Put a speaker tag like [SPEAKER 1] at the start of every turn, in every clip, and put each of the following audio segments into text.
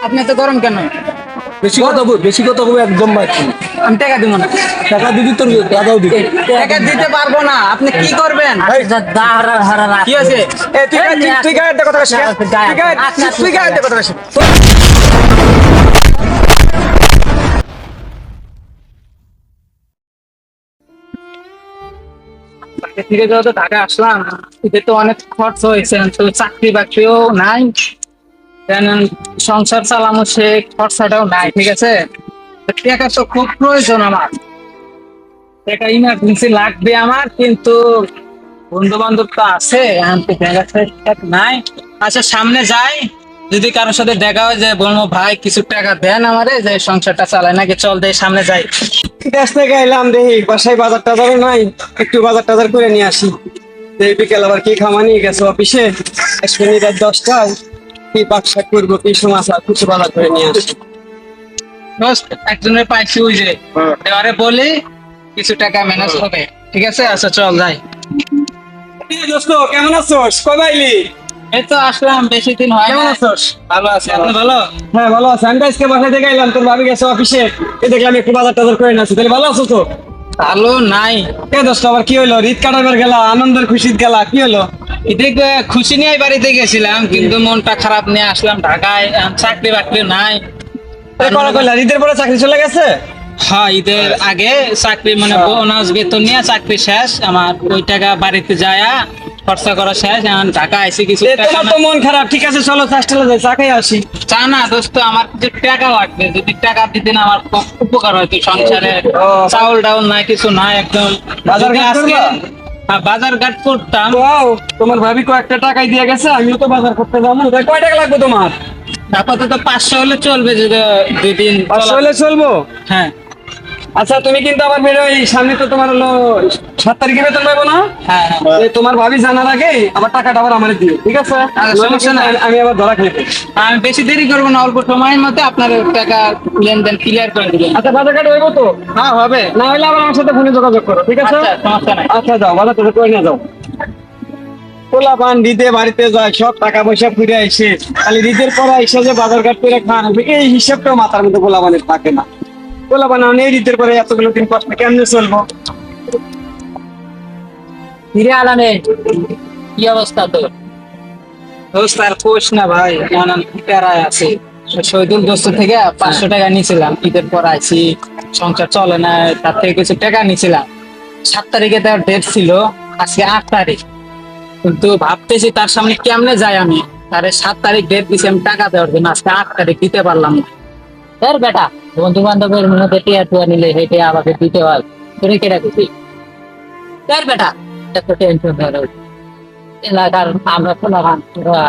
[SPEAKER 1] আপনি এত গরম কেন?
[SPEAKER 2] বেশি কথা বলবো একদম বাকি।
[SPEAKER 1] আমি টাকা দিব না।
[SPEAKER 2] টাকা দিবি তোর দাদাও দিবি।
[SPEAKER 1] টাকা দিতে পারবো না। আপনি কি করবেন? কি আছে? তুই গায়ে একটা কথা বলছিস। তুই গায়ে একটা কথা বলছিস। বাইরে থেকে তো ঢাকা আসলাম, এতে তো অনেক খরচ হয়েছে, তো চাকরি বাকরিও নাই, সংসার চালানো সে খরচাটাও নাই। ঠিক আছে, টাকা তো খুব প্রয়োজন আমার, টাকা ইমার্জেন্সি লাগবে আমার, কিন্তু বন্ধু বান্ধব তো আছে, নাই। আচ্ছা সামনে যাই, যদি কারোর সাথে দেখা হয় যে বলবো ভাই কিছু টাকা দেন আমারে, যে সংসারটা চালায় নাকি, চল দেয় সামনে যাই।
[SPEAKER 2] দেশ থেকে এলাম দেখি বাসায় বাজার টাজারও নাই, একটু বাজার টাজার করে নিয়ে আসি। এই বিকেল আবার কি খাওয়া নিয়ে গেছে অফিসে, আজকে রাত 10টায় কি পাক শাক করবো, কি সময় আর কিছু বাজার করে নিয়ে আসি।
[SPEAKER 1] একজনের পাইছি, ওই যে এবারে বলি কিছু টাকা ম্যানেজ হবে। ঠিক আছে, আচ্ছা চল যাই।
[SPEAKER 2] দোস্ত কেমন আছোস? কবে আইলি?
[SPEAKER 1] এই তো আসলাম, বেশি দিন হয়
[SPEAKER 2] কেমন
[SPEAKER 1] না।
[SPEAKER 2] আছোস?
[SPEAKER 1] ভালো আছি, আপনি ভালো?
[SPEAKER 2] হ্যাঁ ভালো আছি। আমি তো আজকে বাসায় থেকে এলাম, তোর ভাবি গেছে অফিসে, এই দেখলাম একটু বাজার টাজার করে নিয়ে আসি। তাহলে ভালো আছো তো?
[SPEAKER 1] ভালো নাই।
[SPEAKER 2] এ দোস্ত আবার কি হলো? ঈদ কাটাবার গেলা, আনন্দের খুশির গেলা, কি হলো?
[SPEAKER 1] এদিকে খুশি নিয়ে বাড়িতে গেছিলাম, কিন্তু মনটা খারাপ নিয়ে আসলাম ঢাকায়। চাকরি বাকরি নাই।
[SPEAKER 2] করা কইলা ঈদের পরে চাকরি চলে গেছে?
[SPEAKER 1] হ্যাঁ, ঈদের আগে চাকরি, মানে বোনাস বেতন নিয়ে চাকরি শেষ আমার, ওই টাকা বাড়িতে যায় খরচা করা শেষ। এখন ঢাকা আইসি কিছু টাকা
[SPEAKER 2] তোমার তো মন খারাপ, ঠিক আছে চলো চাষটালে যাই, চা খেয়ে আসি।
[SPEAKER 1] চা না দোস্ত, আমার কিছু টাকা লাগবে, যদি টাকা দিতেন আমার খুব উপকার হয়তো সংসারে। চাউল ডাউল নাই, কিছু নাই একদম।
[SPEAKER 2] বাজার
[SPEAKER 1] যদি
[SPEAKER 2] ঘাট
[SPEAKER 1] আজকে
[SPEAKER 2] করবা?
[SPEAKER 1] বাজার ঘাট করতাম।
[SPEAKER 2] ওয়াও, তোমার ভাবি কয়েকটা টাকাই দিয়ে গেছে, আমিও তো বাজার করতে যাবো। তাই কয় টাকা লাগবে তোমার?
[SPEAKER 1] আপাতত 500 হলে চলবে, যদি 2 দিন
[SPEAKER 2] 500 হলে চলবো?
[SPEAKER 1] হ্যাঁ
[SPEAKER 2] আচ্ছা তুমি কিন্তু আবার বেরোই, সামনে তো তোমার হলো 7 তারিখে বেতন পাবো না?
[SPEAKER 1] হ্যাঁ
[SPEAKER 2] এই তোমার ভাবি জানার আগে আমার টাকাটা আবার আমার দিও, ঠিক আছে?
[SPEAKER 1] সমস্যা নাই।
[SPEAKER 2] আমি আবার ধরা খাইতে।
[SPEAKER 1] আমি বেশি দেরি করবো না, অল্প সময়ের মধ্যে আপনার টাকা লেনদেন ক্লিয়ার করে দিবেন।
[SPEAKER 2] আচ্ছা বাজার ঘাট হইবো তো?
[SPEAKER 1] হ্যাঁ হবে।
[SPEAKER 2] না হলে আবার আমার সাথে ফোনে যোগাযোগ করো, ঠিক আছে?
[SPEAKER 1] আচ্ছা সমস্যা নাই।
[SPEAKER 2] আচ্ছা যাও, বাজার টাজার করে নিয়ে যাও। পোলা পান দিতে বাড়িতে যায়, সব টাকা পয়সা ফিরে আসে, খালি ঈদের পরে এসে যে বাজার ঘাট করে খান, এই হিসাবটাও মাথার মধ্যে পোলা পানের থাকে না। পোলা পান এই ঈদের পরে এতগুলো দিন কষ্ট কেমনে চলবো?
[SPEAKER 1] ফিরে আলানে, কি অবস্থা তোর? দোস্ত আর কোষ না ভাই, নানান প্যারায় আছে। শহীদুল দোস্ত থেকে 500 টাকা নিয়েছিলাম, ঈদের পর আইছি, সংসার চলে না, তার থেকে কিছু টাকা নিয়েছিলাম। 7 তারিখে তার ডেট ছিল, আজকে 8 তারিখ, কিন্তু ভাবতেছি তার সামনে কেমনে যাই আমি। তারে 7 তারিখ ডেট দিছি আমি টাকা দেওয়ার জন্য, আজকে 8 তারিখ দিতে পারলাম না। তোর বেটা বন্ধু বান্ধবের মধ্যে টিয়া টুয়া নিলে হেঁটে আমাকে দিতে হয়, তোরে কেটা দিবি? তোর বেটা এত টেনশন ধরে এলাকার আমরা শোনালাম তোরা।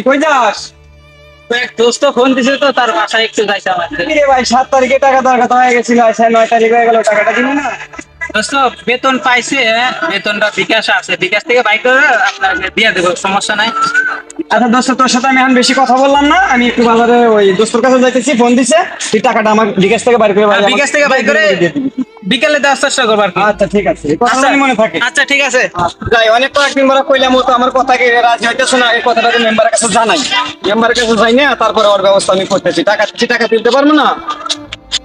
[SPEAKER 2] কই যাস?
[SPEAKER 1] এক দোস্ত ফোন দিছে, তো তার বাসায় একটু যাইতে আমার।
[SPEAKER 2] রে ভাই 7 তারিখে টাকা দেওয়ার কথা হয়ে গেছিল, আচ্ছা 9 তারিখ হয়ে গেল, টাকাটা দিবি না?
[SPEAKER 1] দোস্ত বেতন পাইছে, বেতনটা বিকাশ আছে, বিকাশ থেকে বাইক করে আপনাকে দিয়ে দেবো, সমস্যা নাই।
[SPEAKER 2] আচ্ছা দোস্ত তোর সাথে আমি এখন বেশি কথা বললাম না, আমি একটু বাজারে ওই দোস্তর কাছে যাইতেছি, ফোন দিছে, তুই টাকাটা আমার বিকাশ থেকে বাইর করে ভাই
[SPEAKER 1] বিকাশ থেকে বাইক করে বিকালে দেওয়ার চেষ্টা করবো আর কি।
[SPEAKER 2] আচ্ছা ঠিক আছে, এই কথা জানি মনে থাকে।
[SPEAKER 1] আচ্ছা ঠিক আছে।
[SPEAKER 2] যাই, অনেক কয়েকদিন পরে কইলাম, ও তো আমার কথাকে রাজি হইতেছে না, এই কথাটা মেম্বারের কাছে জানাই। মেম্বারের কাছে যাই না, তারপরে ওর ব্যবস্থা আমি করতেছি। টাকা তুলতে পারবো না,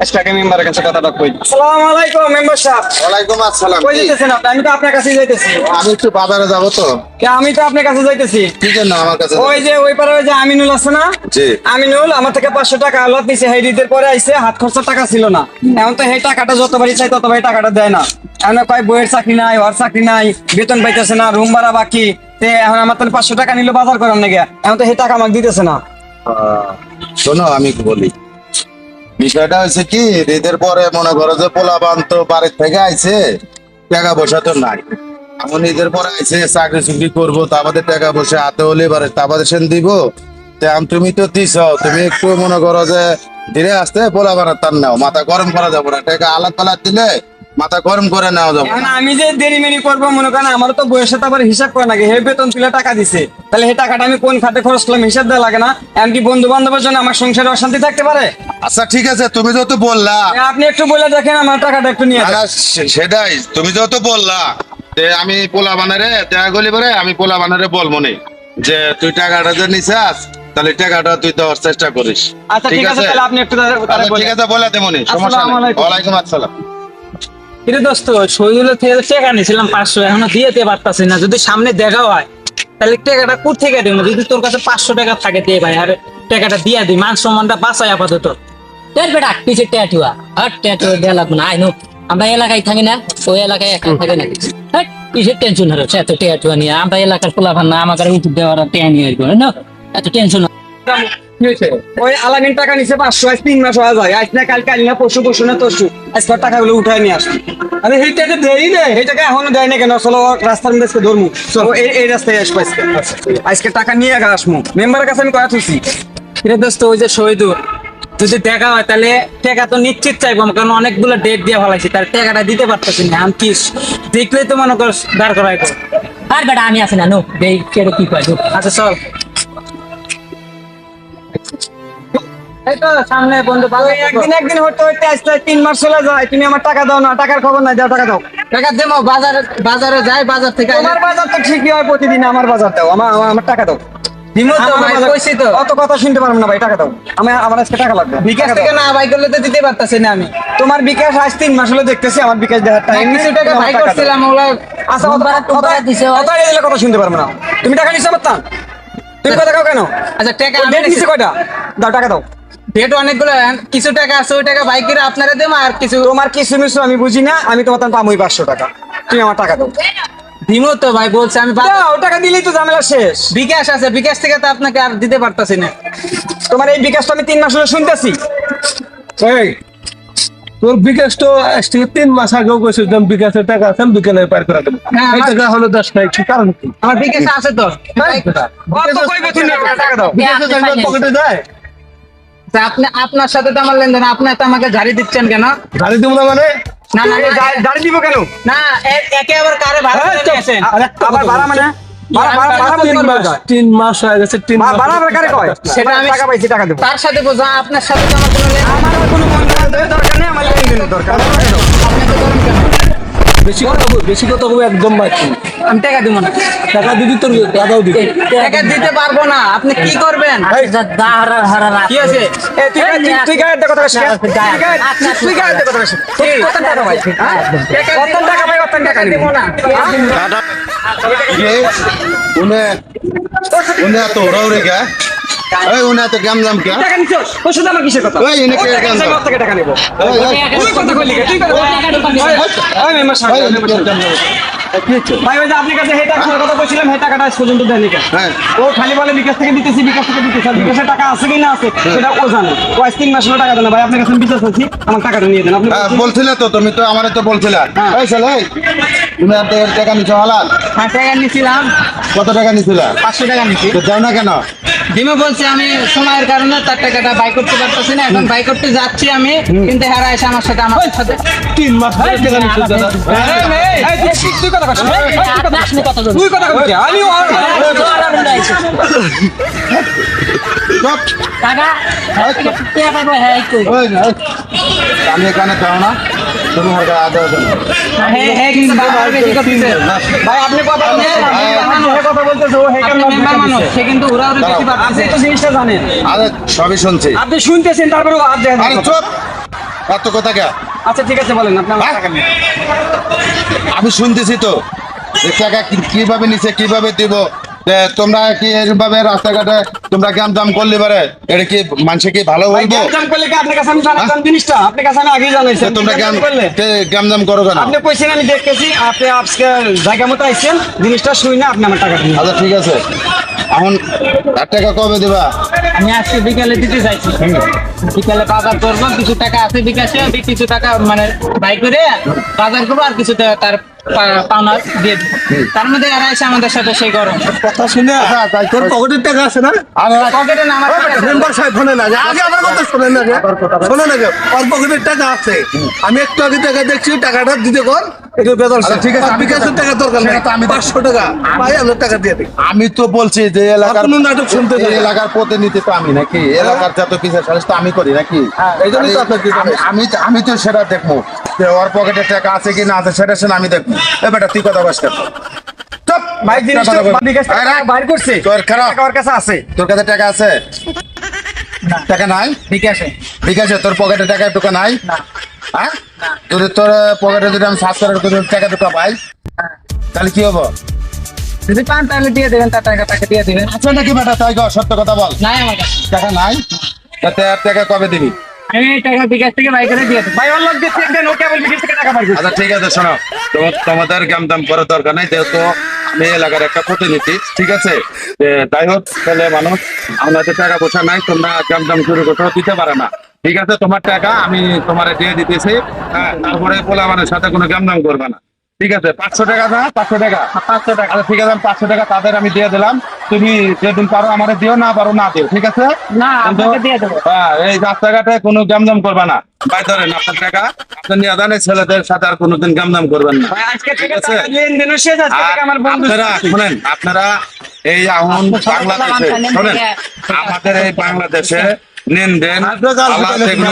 [SPEAKER 2] আজকে মেম্বারের কাছে কথাটা কই। আসসালামু আলাইকুম মেম্বার সাহেব।
[SPEAKER 3] ওয়ালাইকুম আসসালাম।
[SPEAKER 2] কই যেতেছেন আপনি? আমি তো আপনার কাছেই যাইতেছি।
[SPEAKER 3] আমি একটু বাজারে যাবো তো।
[SPEAKER 2] আমি তো আপনার কাছে যাইতেছি।
[SPEAKER 3] কি জন্য আমার কাছে?
[SPEAKER 2] ওই যে ওই পারে ওই যে আমিনুল আছে না,
[SPEAKER 3] জি।
[SPEAKER 2] আমিনুল আমার থেকে 500 টাকা আলাদ নিছে, হেই ঈদের পরে আইছে, হাত খরচের টাকা ছিল না। এখন তো সেই টাকাটা যতবারই চাই ততবারই টাকাটা দেয় না। এখন কয় বইয়ের চাকরি নাই, ওর চাকরি নাই, বেতন পাইতেছে না, রুম ভাড়া বাকি। এখন আমার তাহলে 500 টাকা নিল বাজার করার নাকি, এখন তো সেই টাকা আমাকে দিতেছে না।
[SPEAKER 3] শোনো আমি বলি, বিষয়টা হয়েছে কি, ঈদের পরে মনে করো যে পোলাপান তো বাড়ির থেকে আইছে, টাকা পয়সা তো নাই। এখন ঈদের পরে আইছে চাকরি চুকরি করবো, তা আমাদের টাকা পয়সা হাতে হলে এবারে তা আমাদের সেন দিব। তুমি তো দিছ, তুমি একটু মনে করো যে ধীরে আসতে বলা বানার তার নাও, মাথা গরম করা যাবো না। টাকা আলাদ পালাদ দিলে মাথা গরম করে নেওয়া যাবো
[SPEAKER 2] এখন
[SPEAKER 3] না।
[SPEAKER 2] আমি যে দেরি মেরি করবো মনে করেন, আমারও তো বইয়ের সাথে আবার হিসাব করে নাকি, হে বেতন তুলে টাকা দিছে, তাহলে এই টাকাটা আমি কোন খাতে খরচ করলাম হিসাব দেওয়া লাগে না? এমনকি বন্ধু বান্ধবের জন্য আমার সংসারে অশান্তি থাকতে পারে?
[SPEAKER 3] আচ্ছা ঠিক আছে, তুমি যেহেতু বললা,
[SPEAKER 2] আপনি একটু বলে দেখেন আমার টাকাটা একটু নিয়ে যান।
[SPEAKER 3] সেটাই তুমি যেহেতু বললা যে আমি পোলা বানারে দেখা গলি পরে আমি পোলা বানারে বলবো নি যে তুই টাকাটা যে নিছাস, তাহলে টাকাটা তুই দেওয়ার চেষ্টা করিস।
[SPEAKER 2] আচ্ছা ঠিক আছে, তাহলে আপনি একটু তাহলে
[SPEAKER 3] আচ্ছা,
[SPEAKER 2] বলেন।
[SPEAKER 3] ঠিক আছে বলে দেবনি, সমস্যা
[SPEAKER 2] আসসালামু
[SPEAKER 3] নেই।
[SPEAKER 2] আলাইকুম।
[SPEAKER 3] ওয়ালাইকুম আসসালাম।
[SPEAKER 1] কিন্তু দোস্ত শহীদুলের থেকে টাকা নিয়েছিলাম 500, এখনো দিতে পারতাছি না। যদি সামনে দেখা হয় তাহলে টাকাটা কোথা থেকে দিব? যদি তোর কাছে 500 টাকা থাকে দে ভাই, আর টাকাটা দিয়া দিই, মান সম্মানটা বাঁচাই আপাতত।
[SPEAKER 4] তোর বেটা কিসের ট্যাটুয়া আর ট্যাটু দেয়া লাগবে না। আইনো আমরা এলাকায় থাকি না, ওই এলাকায় একা থাকে না। হ্যাঁ, কিসের টেনশন হলো এত ট্যাটুয়া নিয়ে? আমরা এলাকার পোলাপান না, আমাকে ইউটিউব দেওয়ার ট্যান নিয়ে আসবো না, এত টেনশন।
[SPEAKER 1] কি হয়েছে?
[SPEAKER 2] ওই আলামিন টাকা নিছে 500, আজ 3 মাস হয়ে যায়, আজ না কাল, কাল না পরশু, পরশু না তরশু, আজকে টাকাগুলো উঠায় নিয়ে আসে। আরে এই টাকা দেই না, এই টাকা এখনো দেয় না কেন? চলো রাস্তার মধ্যে ধরমু, চলো এই রাস্তায় আসবো আজকে। আজকে টাকা নিয়ে আসমু, মেম্বারের কাছে আমি কথা থুছি।
[SPEAKER 1] কিরে দোস্ত, ওই যে শহীদুল যদি দেখা হয় তাহলে টাকা তো নিশ্চিত চাইবো, কারণ অনেকগুলো ডেট দিয়ে ফেলাইছি, তার টাকাটা দিতে পারতেছি না। আমি কি দেখলেই তো মনে কর দাঁড় করাই কর।
[SPEAKER 4] আর বেটা আমি আছি না, নো দেই কেড়ে কি কয়।
[SPEAKER 1] আচ্ছা চল, এই তো সামনে বন্ধু
[SPEAKER 2] ওই একদিন হতে হতে আজকে 3 মাস চলে যায়, তুমি আমার টাকা দাও না, টাকার খবর নাই, দাও টাকা দাও।
[SPEAKER 1] টাকা দেবো, বাজারে যাই, বাজার থেকে
[SPEAKER 2] তোমার বাজার তো ঠিকই হয় প্রতিদিন, আমার বাজার দাও, আমার টাকা দাও।
[SPEAKER 1] দিমো তো
[SPEAKER 2] আমার
[SPEAKER 1] ভাই,
[SPEAKER 2] বাজার-
[SPEAKER 1] কইছি তো।
[SPEAKER 2] অত কথা শুনতে পারবো না ভাই, টাকা দাও। আমার আজকে টাকা লাগবে,
[SPEAKER 1] বিকাশ
[SPEAKER 2] টাকা
[SPEAKER 1] থেকে
[SPEAKER 2] দাও।
[SPEAKER 1] না ভাই করলে তো দিতে পারতেছি না আমি।
[SPEAKER 2] তোমার বিকাশ আজ 3 মাস হলো দেখতেছি, আমার বিকাশ দেওয়ার টাইম
[SPEAKER 1] কিছু টাকা ভাই করছিলাম, ওগুলো
[SPEAKER 2] আচ্ছা
[SPEAKER 4] দিছে হয়।
[SPEAKER 2] কথা শুনতে পারবো না। তুমি টাকা নিছো আমার তা? তুমি কথা কাও কেন?
[SPEAKER 1] আচ্ছা টাকা
[SPEAKER 2] ডেট নিছো কয়টা? দাও টাকা দাও।
[SPEAKER 1] ডেট অনেকগুলো, কিছু টাকা আছে ওই টাকা বাইকের আপনারা দেবো, আর কিছু
[SPEAKER 2] তোমার কিছু মিছু আমি বুঝি না, আমি তোমার তান পামই 500 টাকা, তুমি আমার টাকা দাও।
[SPEAKER 1] দিমো তো ভাই, বলছে আমি
[SPEAKER 2] দাও টাকা দিলেই তো ঝামেলা শেষ।
[SPEAKER 1] বিকাশ আছে, বিকাশ থেকে তো আপনাকে আর দিতে পারতাছি না।
[SPEAKER 2] তোমার এই বিকাশটা আমি 3 মাস হলো শুনতেছি।
[SPEAKER 5] এই, তোর বিকাশ তো আজ থেকে 3 মাস আগেও কইছিস যে বিকাশের টাকা আছে, আমি বিকেলে পার করে দেবো।
[SPEAKER 1] হ্যাঁ,
[SPEAKER 5] এই
[SPEAKER 1] আমার-
[SPEAKER 5] টাকা হলো 10 টাকা, কি কারণ কি?
[SPEAKER 1] আমার বিকাশ আছে তো।
[SPEAKER 2] অত কইবে তুমি আমার টাকা দাও।
[SPEAKER 5] বিকাশের টাকা পকেটে যায়?
[SPEAKER 1] তা আপনার সাথে তো আমার লেনদেন, আপনি তো আমাকে ঝাড়ি দিচ্ছেন কেন?
[SPEAKER 5] গাড়ি দিব না মানে?
[SPEAKER 1] না না
[SPEAKER 2] এই গাড়ি দিব কেন?
[SPEAKER 1] না, একে আবার কারে ভাড়া করে নিয়ে আসেন?
[SPEAKER 2] আবার ভাড়া মানে ভাড়া বলতে কি বোঝায়?
[SPEAKER 5] 3 মাস হয়ে গেছে, 3 মাস।
[SPEAKER 2] ভাড়া আবার কারে কয়?
[SPEAKER 1] সেটা আমি
[SPEAKER 2] টাকা পাইছি, টাকা দেবো।
[SPEAKER 1] তার সাথে বোঝা, আপনার সাথে তো আমার কোনো লেনদেন।
[SPEAKER 2] আমার আর কোনো বন্ধু-বান্ধবের দরকার নেই, আমার লেনদেনের দরকার।
[SPEAKER 1] আপনি তো ধরেন কেন?
[SPEAKER 5] বেশি কথা বলবো একদম বাকি।
[SPEAKER 1] আমি টাকা দিব না,
[SPEAKER 5] টাকা দিবি তোর দাদাও দিবি।
[SPEAKER 1] টাকা দিতে পারবো না। আপনি কি করবেন?
[SPEAKER 4] দা হারা হারা রাখ।
[SPEAKER 1] কি আছে?
[SPEAKER 2] এই তুই গায়ের কথা বলিস কেন? তুই গায়ের কথা বলিস। কত টাকা ভাই? হ্যাঁ? কত টাকা ভাই? কত টাকা
[SPEAKER 1] দিব
[SPEAKER 2] নিবো
[SPEAKER 1] না।
[SPEAKER 3] উনি এত ওরাউরি কে? এই উনি এত গ্যামজাম কে?
[SPEAKER 2] টাকা নিছো? তোর সাথে আমার কিসের কথা?
[SPEAKER 3] ওই এনে কে
[SPEAKER 2] ওর
[SPEAKER 3] কেন?
[SPEAKER 2] টাকা থেকে টাকা নেবো।
[SPEAKER 3] এই, এই,
[SPEAKER 2] তুই কথা কইলি কে? তুই কথা বল। ওই মেম্বার সাহেব,
[SPEAKER 3] এই, এনে কে গ্যামজাম? কি হচ্ছে?
[SPEAKER 2] ভাই ওই যে আপনার কাছে এই টাকার কথা বলছিলাম, এই টাকাটা আজ পর্যন্ত দেয়নি কেন?
[SPEAKER 3] হ্যাঁ।
[SPEAKER 2] ও খালি বলে বিকাশ থেকে দিতেছি, বিকাশ থেকে দিতেছি, আর বিকাশের টাকা আছে কি না আছে সেটা ও জানে। ও আজ 3 মাস হলো টাকা দেয় না। ভাই আপনার কাছে আমি বিশ্বাস করছি, আমার টাকাটা নিয়ে দেন। আপনি
[SPEAKER 3] হ্যাঁ, বলছিলে তো তুমি, তো আমারে তো বলছিলে। এই ছেলে, তুমি এত এর টাকা নিছো হালাল?
[SPEAKER 1] হ্যাঁ, টাকা নিছিলাম,
[SPEAKER 3] কত টাকা নিছিলে?
[SPEAKER 1] 500 টাকা নিছি।
[SPEAKER 3] তো দাও না কেন?
[SPEAKER 1] দিমে বলছে আমি সময়ের কারণে তার টাকাটা বাই করতে পারতেছি না, এখন বাই করতে যাচ্ছি আমি, কিন্তু হেরা এসে আমার সাথে
[SPEAKER 5] 3 মাস ধরে টাকা নিচ্ছিস দাদা।
[SPEAKER 2] তুই কথা কস।
[SPEAKER 4] আপনি কত জন?
[SPEAKER 2] তুই কথা কস। আমি
[SPEAKER 3] চুপ।
[SPEAKER 4] টাকা টিয়া পাবো, হ্যাঁ কই।
[SPEAKER 3] ওই, ওই। আমি এখানে যাও না, তুমি হালকা আদা দেন।
[SPEAKER 1] হ্যাঁ কিন্তু বাবার বেশি করতেছে।
[SPEAKER 2] ভাই আপনি কথা বলছেন, আপনি কথা বলতেছে, ও হেকার
[SPEAKER 1] আপনি
[SPEAKER 2] না
[SPEAKER 1] মেম্বার মানুষ, সে কিন্তু উড়াউড়ি বেশি
[SPEAKER 2] আপনি
[SPEAKER 1] পারতেছে।
[SPEAKER 2] তো জিনিসটা জানেন,
[SPEAKER 3] আরে সবই শুনছি।
[SPEAKER 2] আপনি শুনতেছেন, তারপরে হাত দেখেন।
[SPEAKER 3] আরে চুপ, এত কথা কে?
[SPEAKER 2] আচ্ছা ঠিক আছে, বলেন আপনি আমার টাকা নিন।
[SPEAKER 3] আমি শুনতেছি তো যে টাকা কিভাবে নিছে, কিভাবে দিব। যে তোমরা কি এইভাবে রাস্তাঘাটে তোমরা গ্যামজাম করলে পারে, এটা কি মানুষে কি ভালো
[SPEAKER 2] ভাই
[SPEAKER 3] বলবো?
[SPEAKER 2] গ্যামজাম করলে কি আপনার কাছে আমি জানাতাম জিনিসটা? আপনার কাছে আমি আগেই জানাইছি।
[SPEAKER 3] তো তোমরা
[SPEAKER 2] গ্যামজাম করলে
[SPEAKER 3] গ্যামজাম করো কেন?
[SPEAKER 2] আপনি কইছেন, আমি দেখতেছি, আপনি আজকে জায়গা মতো আইছেন, জিনিসটা শুই না, আপনি আমার টাকা দিন।
[SPEAKER 3] আচ্ছা ঠিক আছে, এখন 1 টাকা কবে দিবা?
[SPEAKER 1] আমি আজকে বিকালে দিতে চাইছি, বিকালে বাজার করবো, কিছু টাকা আছে বিকাশে, কিছু টাকা মানে বাই করে বাজার করবো, আর কিছু টাকা তার পাওনা দিয়ে দেবো। তার মধ্যে এরা এসে আমাদের সাথে সেই গরম
[SPEAKER 5] কথা শুনে
[SPEAKER 3] আচ্ছা, তাই
[SPEAKER 5] তোর পকেটের টাকা আছে না?
[SPEAKER 3] আরে রাখ।
[SPEAKER 1] পকেটে না আমার টাকা আছে।
[SPEAKER 5] মেম্বার সাহেব শোনেন আগে, আগে আমার কথা শোনেন আগে, শোনেন আগে, ওর পকেটের টাকা আছে, আমি একটু আগে টাকা দেখছি, টাকাটা দিতে কর, এটা বেতন
[SPEAKER 3] আচ্ছা, ঠিক আছে,
[SPEAKER 5] আর
[SPEAKER 3] আমি
[SPEAKER 5] বিকাশের
[SPEAKER 3] তো-
[SPEAKER 5] টাকা দরকার নেই,
[SPEAKER 3] সেটা তো আমি-
[SPEAKER 5] 500 টাকা ভাই আপনার টাকা দিয়ে দিই।
[SPEAKER 3] আমি তো বলছি যে এলাকার
[SPEAKER 5] আর কোনো নাটক শুনতে চাই
[SPEAKER 3] এই
[SPEAKER 5] না।
[SPEAKER 3] এলাকার প্রতিনিধি তো আমি নাকি, এলাকার যত বিচার সালিশ তো আমি করি নাকি,
[SPEAKER 5] এই জন্যই তো আপনার দিতে হবে।
[SPEAKER 3] আমি তো সেটা দেখবো যে ওর পকেটে টাকা আছে কি না আছে সেটা আমি দেখবো। এ বেটা তুই কথা বস কেন? চুপ!
[SPEAKER 2] ভাই জিনিসটা
[SPEAKER 3] কথা বল।
[SPEAKER 2] বিকাশ থেকে
[SPEAKER 3] আরে রাখ।
[SPEAKER 2] বাইর করছে
[SPEAKER 3] তোর খারাপ।
[SPEAKER 2] টাকা ওর কাছে আছে।
[SPEAKER 3] তোর কাছে টাকা আছে? টাকা নাই?
[SPEAKER 1] ঠিক আছে
[SPEAKER 3] ঠিক আছে, তোর পকেটে টাকা ঢোকা নাই?
[SPEAKER 1] না
[SPEAKER 3] হ্যাঁ? তোর পকেটে যদি আমি সার্চ করার করে টাকা ঢোকা পাই তাহলে কি হবো?
[SPEAKER 1] যদি পান তাহলে দিয়ে দেবেন, তার টাকা তাকে দিয়ে দেবেন।
[SPEAKER 3] আছে নাকি বেটা, তাই কর, সত্য কথা বল।
[SPEAKER 1] নাই আমার কাছে,
[SPEAKER 3] টাকা নাই? তাতে আর টাকা কবে দিবি?
[SPEAKER 1] আমি এই টাকা বিকাশ থেকে বাই করে দিয়ে দেবো।
[SPEAKER 2] ভাই ওর লোক দিয়ে চেক দেন, ও কেবল বিকাশ থেকে টাকা বাইর করছে।
[SPEAKER 3] আচ্ছা ঠিক আছে, শোনো, তোমাদের কাম দাম করার দরকার নেই, যেহেতু আমি এলাকার একটা প্রতিনিধি, ঠিক আছে? তাই হোক, ছেলে মানুষ, আমাদের টাকা পয়সা নাই, তোমরা কাম দাম শুরু করতে দিতে পারে না, ঠিক আছে? তোমার টাকা আমি তোমার দিয়ে দিতেছি, হ্যাঁ, তারপরে বলে আমার সাথে কোনো কাম দাম করবে না, ঠিক আছে? 500 টাকা না? 500 টাকা?
[SPEAKER 1] 500 টাকা।
[SPEAKER 3] আচ্ছা ঠিক আছে, আমি 500 টাকা তাদের আমি দিয়ে দিলাম, তুমি যেদিন পারো আমার দিও, না পারো না দিও, ঠিক আছে?
[SPEAKER 1] না,
[SPEAKER 3] কিন্তু,
[SPEAKER 1] আপনাকে দিয়ে দেবো।
[SPEAKER 3] হ্যাঁ, এই রাস্তাঘাটে কোনো গামদাম করবে না, ভাই ধরেন আপনার টাকা আপনি নিয়ে যান, এই ছেলেদের সাথে আর কোনোদিন গামদাম করবেন না,
[SPEAKER 2] ভাই আজকে
[SPEAKER 3] ঠিক
[SPEAKER 2] থেকে
[SPEAKER 3] আছে?
[SPEAKER 2] টাকা লেনদেনও শেষ, আজকে
[SPEAKER 3] আর
[SPEAKER 2] থেকে আমার বন্ধু
[SPEAKER 3] আপনারা শুনেন, আপনারা এই এখন বাংলাদেশে শোনেন, আমাদের এই বাংলাদেশে লেনদেন আল্লাহ যেগুলো